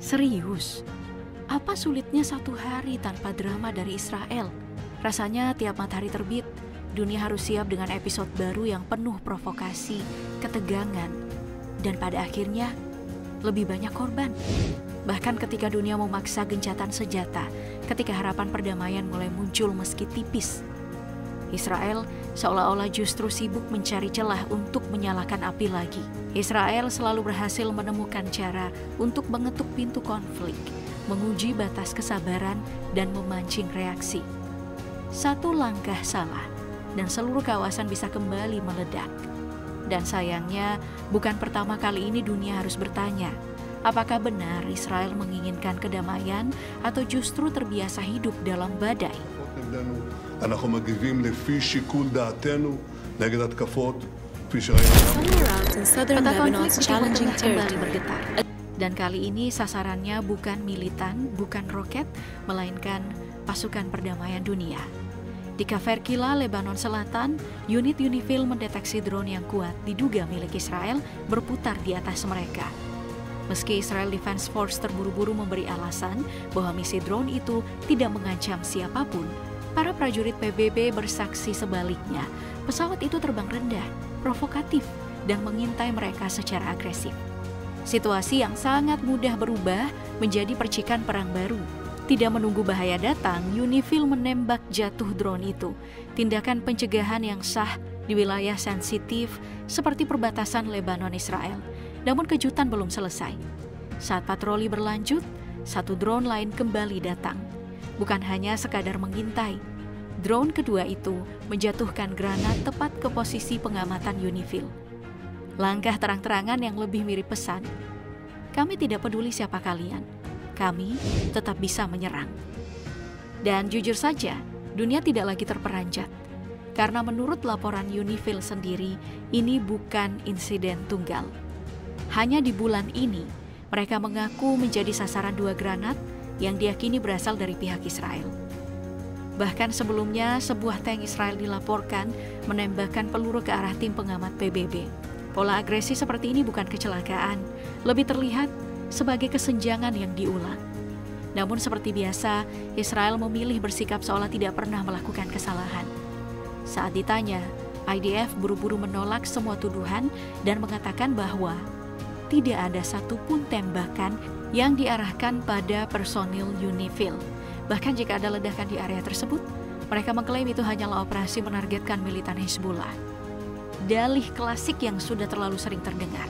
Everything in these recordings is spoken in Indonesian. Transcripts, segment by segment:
Serius? Apa sulitnya satu hari tanpa drama dari Israel? Rasanya tiap matahari terbit, dunia harus siap dengan episode baru yang penuh provokasi, ketegangan, dan pada akhirnya lebih banyak korban. Bahkan ketika dunia memaksa gencatan senjata, ketika harapan perdamaian mulai muncul meski tipis, Israel seolah-olah justru sibuk mencari celah untuk menyalakan api lagi. Israel selalu berhasil menemukan cara untuk mengetuk pintu konflik, menguji batas kesabaran, dan memancing reaksi. Satu langkah salah, dan seluruh kawasan bisa kembali meledak. Dan sayangnya, bukan pertama kali ini dunia harus bertanya, apakah benar Israel menginginkan kedamaian atau justru terbiasa hidup dalam badai? אנחנו מגיבים לפי שיקול דעתנו נגד התקפות כפי שראינו. Peta konflik di Timur Tengah kembali bergetar. Dan kali ini sasarannya bukan militan, bukan roket, melainkan pasukan perdamaian dunia. Di Kafir Kila, Lebanon Selatan, unit Unifil mendeteksi drone yang kuat diduga milik Israel berputar di atas mereka. Meski Israel Defense Force terburu-buru memberi alasan bahwa misi drone itu tidak mengancam siapapun, para prajurit PBB bersaksi sebaliknya. Pesawat itu terbang rendah, provokatif, dan mengintai mereka secara agresif. Situasi yang sangat mudah berubah menjadi percikan perang baru. Tidak menunggu bahaya datang, Unifil menembak jatuh drone itu. Tindakan pencegahan yang sah di wilayah sensitif seperti perbatasan Lebanon Israel. Namun kejutan belum selesai. Saat patroli berlanjut, satu drone lain kembali datang. Bukan hanya sekadar mengintai. Drone kedua itu menjatuhkan granat tepat ke posisi pengamatan Unifil. Langkah terang-terangan yang lebih mirip pesan, kami tidak peduli siapa kalian, kami tetap bisa menyerang. Dan jujur saja, dunia tidak lagi terperanjat. Karena menurut laporan Unifil sendiri, ini bukan insiden tunggal. Hanya di bulan ini, mereka mengaku menjadi sasaran 2 granat yang diyakini berasal dari pihak Israel. Bahkan sebelumnya, sebuah tank Israel dilaporkan menembakkan peluru ke arah tim pengamat PBB. Pola agresi seperti ini bukan kecelakaan, lebih terlihat sebagai kesenjangan yang diulang. Namun seperti biasa, Israel memilih bersikap seolah tidak pernah melakukan kesalahan. Saat ditanya, IDF buru-buru menolak semua tuduhan dan mengatakan bahwa tidak ada satupun tembakan yang diarahkan pada personil Unifil. Bahkan jika ada ledakan di area tersebut, mereka mengklaim itu hanyalah operasi menargetkan militan Hizbullah. Dalih klasik yang sudah terlalu sering terdengar.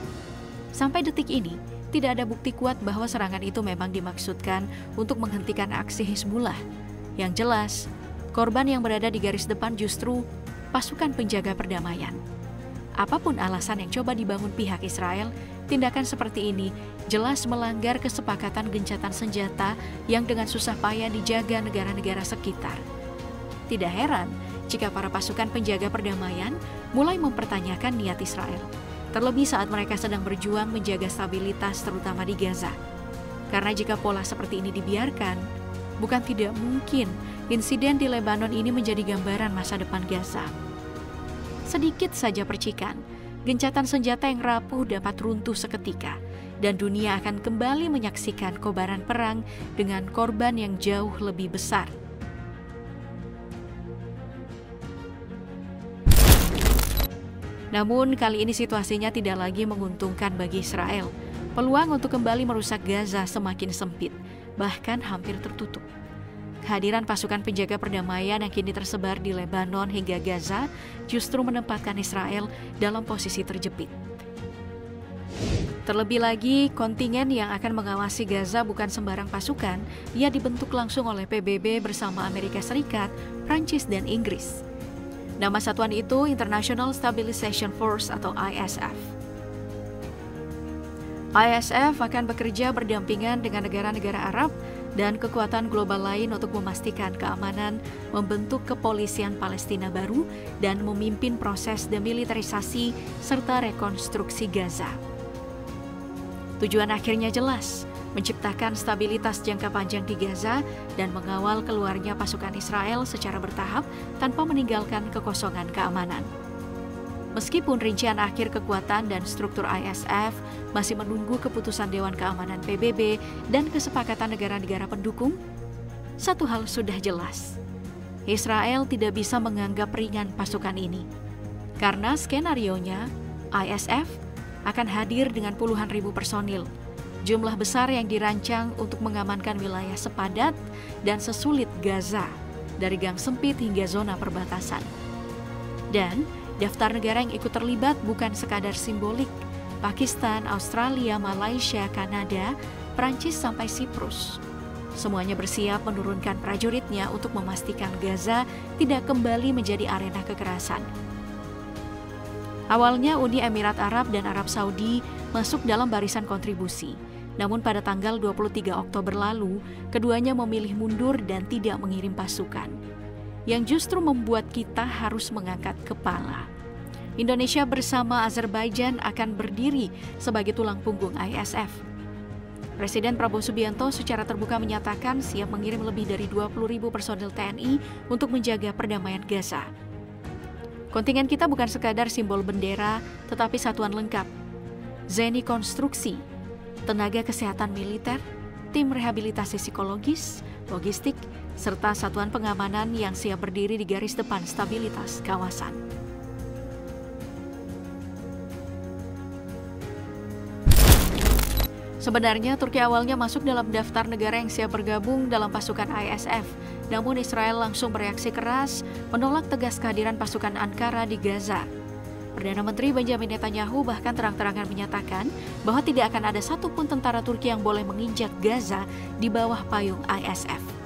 Sampai detik ini, tidak ada bukti kuat bahwa serangan itu memang dimaksudkan untuk menghentikan aksi Hizbullah. Yang jelas, korban yang berada di garis depan justru pasukan penjaga perdamaian. Apapun alasan yang coba dibangun pihak Israel, tindakan seperti ini jelas melanggar kesepakatan gencatan senjata yang dengan susah payah dijaga negara-negara sekitar. Tidak heran jika para pasukan penjaga perdamaian mulai mempertanyakan niat Israel, terlebih saat mereka sedang berjuang menjaga stabilitas terutama di Gaza. Karena jika pola seperti ini dibiarkan, bukan tidak mungkin insiden di Lebanon ini menjadi gambaran masa depan Gaza. Sedikit saja percikan, gencatan senjata yang rapuh dapat runtuh seketika, dan dunia akan kembali menyaksikan kobaran perang dengan korban yang jauh lebih besar. Namun kali ini situasinya tidak lagi menguntungkan bagi Israel. Peluang untuk kembali merusak Gaza semakin sempit, bahkan hampir tertutup. Kehadiran pasukan penjaga perdamaian yang kini tersebar di Lebanon hingga Gaza justru menempatkan Israel dalam posisi terjepit. Terlebih lagi, kontingen yang akan mengawasi Gaza bukan sembarang pasukan, ia dibentuk langsung oleh PBB bersama Amerika Serikat, Prancis, dan Inggris. Nama satuan itu International Stabilization Force atau ISF. ISF akan bekerja berdampingan dengan negara-negara Arab dan kekuatan global lain untuk memastikan keamanan, membentuk kepolisian Palestina baru, dan memimpin proses demilitarisasi serta rekonstruksi Gaza. Tujuan akhirnya jelas, menciptakan stabilitas jangka panjang di Gaza dan mengawal keluarnya pasukan Israel secara bertahap tanpa meninggalkan kekosongan keamanan. Meskipun rincian akhir kekuatan dan struktur ISF masih menunggu keputusan Dewan Keamanan PBB dan kesepakatan negara-negara pendukung, satu hal sudah jelas. Israel tidak bisa menganggap ringan pasukan ini. Karena skenarionya, ISF akan hadir dengan puluhan ribu personil, jumlah besar yang dirancang untuk mengamankan wilayah sepadat dan sesulit Gaza, dari gang sempit hingga zona perbatasan. Dan daftar negara yang ikut terlibat bukan sekadar simbolik. Pakistan, Australia, Malaysia, Kanada, Prancis sampai Siprus. Semuanya bersiap menurunkan prajuritnya untuk memastikan Gaza tidak kembali menjadi arena kekerasan. Awalnya Uni Emirat Arab dan Arab Saudi masuk dalam barisan kontribusi. Namun pada tanggal 23 Oktober lalu, keduanya memilih mundur dan tidak mengirim pasukan, yang justru membuat kita harus mengangkat kepala. Indonesia bersama Azerbaijan akan berdiri sebagai tulang punggung ISF. Presiden Prabowo Subianto secara terbuka menyatakan siap mengirim lebih dari 20.000 personil TNI untuk menjaga perdamaian Gaza. Kontingen kita bukan sekadar simbol bendera, tetapi satuan lengkap. Zeni konstruksi, tenaga kesehatan militer, tim rehabilitasi psikologis, logistik, serta satuan pengamanan yang siap berdiri di garis depan stabilitas kawasan. Sebenarnya Turki awalnya masuk dalam daftar negara yang siap bergabung dalam pasukan ISF, namun Israel langsung bereaksi keras menolak tegas kehadiran pasukan Ankara di Gaza. Perdana Menteri Benjamin Netanyahu bahkan terang-terangan menyatakan bahwa tidak akan ada satupun tentara Turki yang boleh menginjak Gaza di bawah payung ISF.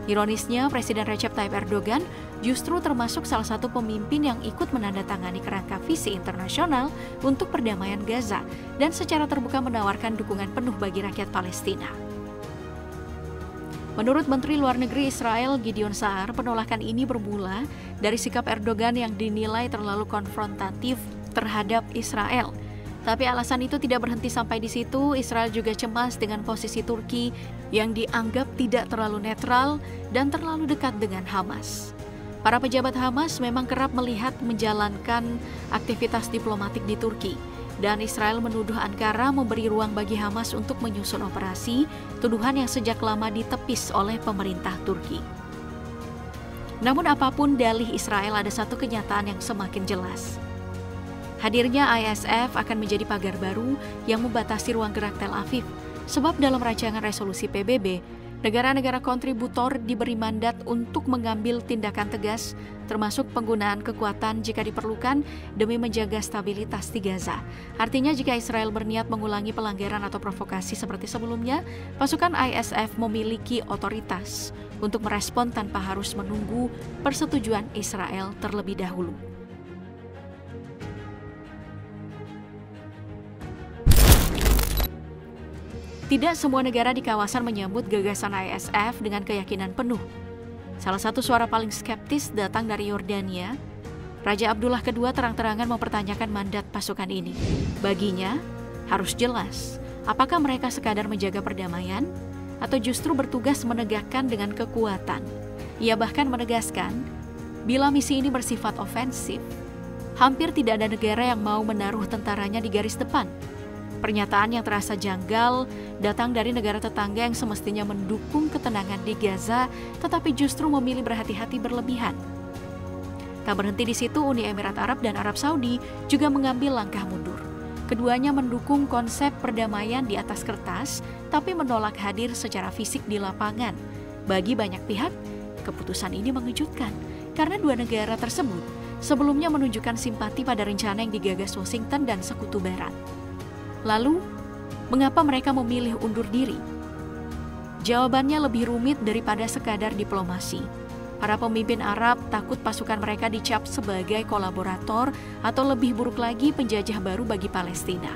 Ironisnya, Presiden Recep Tayyip Erdogan justru termasuk salah satu pemimpin yang ikut menandatangani kerangka visi internasional untuk perdamaian Gaza dan secara terbuka menawarkan dukungan penuh bagi rakyat Palestina. Menurut Menteri Luar Negeri Israel Gideon Sa'ar, penolakan ini bermula dari sikap Erdogan yang dinilai terlalu konfrontatif terhadap Israel. Tapi alasan itu tidak berhenti sampai di situ. Israel juga cemas dengan posisi Turki yang dianggap tidak terlalu netral dan terlalu dekat dengan Hamas. Para pejabat Hamas memang kerap melihat menjalankan aktivitas diplomatik di Turki, dan Israel menuduh Ankara memberi ruang bagi Hamas untuk menyusun operasi, tuduhan yang sejak lama ditepis oleh pemerintah Turki. Namun apapun dalih Israel, ada satu kenyataan yang semakin jelas. Hadirnya ISF akan menjadi pagar baru yang membatasi ruang gerak Tel Aviv, sebab dalam rancangan resolusi PBB, negara-negara kontributor diberi mandat untuk mengambil tindakan tegas, termasuk penggunaan kekuatan jika diperlukan demi menjaga stabilitas di Gaza. Artinya jika Israel berniat mengulangi pelanggaran atau provokasi seperti sebelumnya, pasukan ISF memiliki otoritas untuk merespon tanpa harus menunggu persetujuan Israel terlebih dahulu. Tidak semua negara di kawasan menyambut gagasan ISF dengan keyakinan penuh. Salah satu suara paling skeptis datang dari Yordania. Raja Abdullah II terang-terangan mempertanyakan mandat pasukan ini. Baginya, harus jelas apakah mereka sekadar menjaga perdamaian atau justru bertugas menegakkan dengan kekuatan. Ia bahkan menegaskan, bila misi ini bersifat ofensif, hampir tidak ada negara yang mau menaruh tentaranya di garis depan. Pernyataan yang terasa janggal datang dari negara tetangga yang semestinya mendukung ketenangan di Gaza, tetapi justru memilih berhati-hati berlebihan. Tak berhenti di situ, Uni Emirat Arab dan Arab Saudi juga mengambil langkah mundur. Keduanya mendukung konsep perdamaian di atas kertas, tapi menolak hadir secara fisik di lapangan. Bagi banyak pihak, keputusan ini mengejutkan, karena dua negara tersebut sebelumnya menunjukkan simpati pada rencana yang digagas Washington dan Sekutu Barat. Lalu, mengapa mereka memilih undur diri? Jawabannya lebih rumit daripada sekadar diplomasi. Para pemimpin Arab takut pasukan mereka dicap sebagai kolaborator atau lebih buruk lagi penjajah baru bagi Palestina.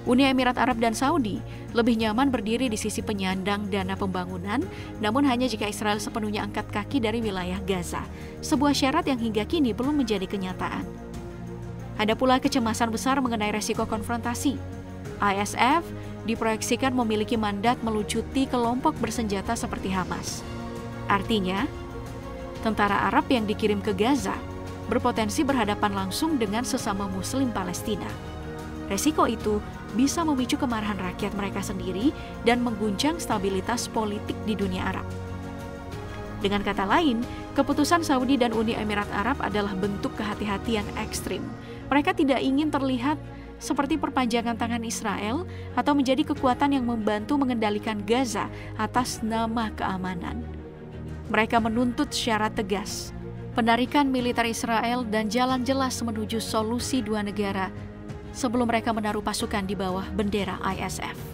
Uni Emirat Arab dan Saudi lebih nyaman berdiri di sisi penyandang dana pembangunan, namun hanya jika Israel sepenuhnya angkat kaki dari wilayah Gaza, sebuah syarat yang hingga kini belum menjadi kenyataan. Ada pula kecemasan besar mengenai resiko konfrontasi. ISF diproyeksikan memiliki mandat melucuti kelompok bersenjata seperti Hamas. Artinya, tentara Arab yang dikirim ke Gaza berpotensi berhadapan langsung dengan sesama Muslim Palestina. Resiko itu bisa memicu kemarahan rakyat mereka sendiri dan mengguncang stabilitas politik di dunia Arab. Dengan kata lain, keputusan Saudi dan Uni Emirat Arab adalah bentuk kehati-hatian ekstrim. Mereka tidak ingin terlihat seperti perpanjangan tangan Israel atau menjadi kekuatan yang membantu mengendalikan Gaza atas nama keamanan. Mereka menuntut secara tegas penarikan militer Israel dan jalan jelas menuju solusi dua negara sebelum mereka menaruh pasukan di bawah bendera ISF.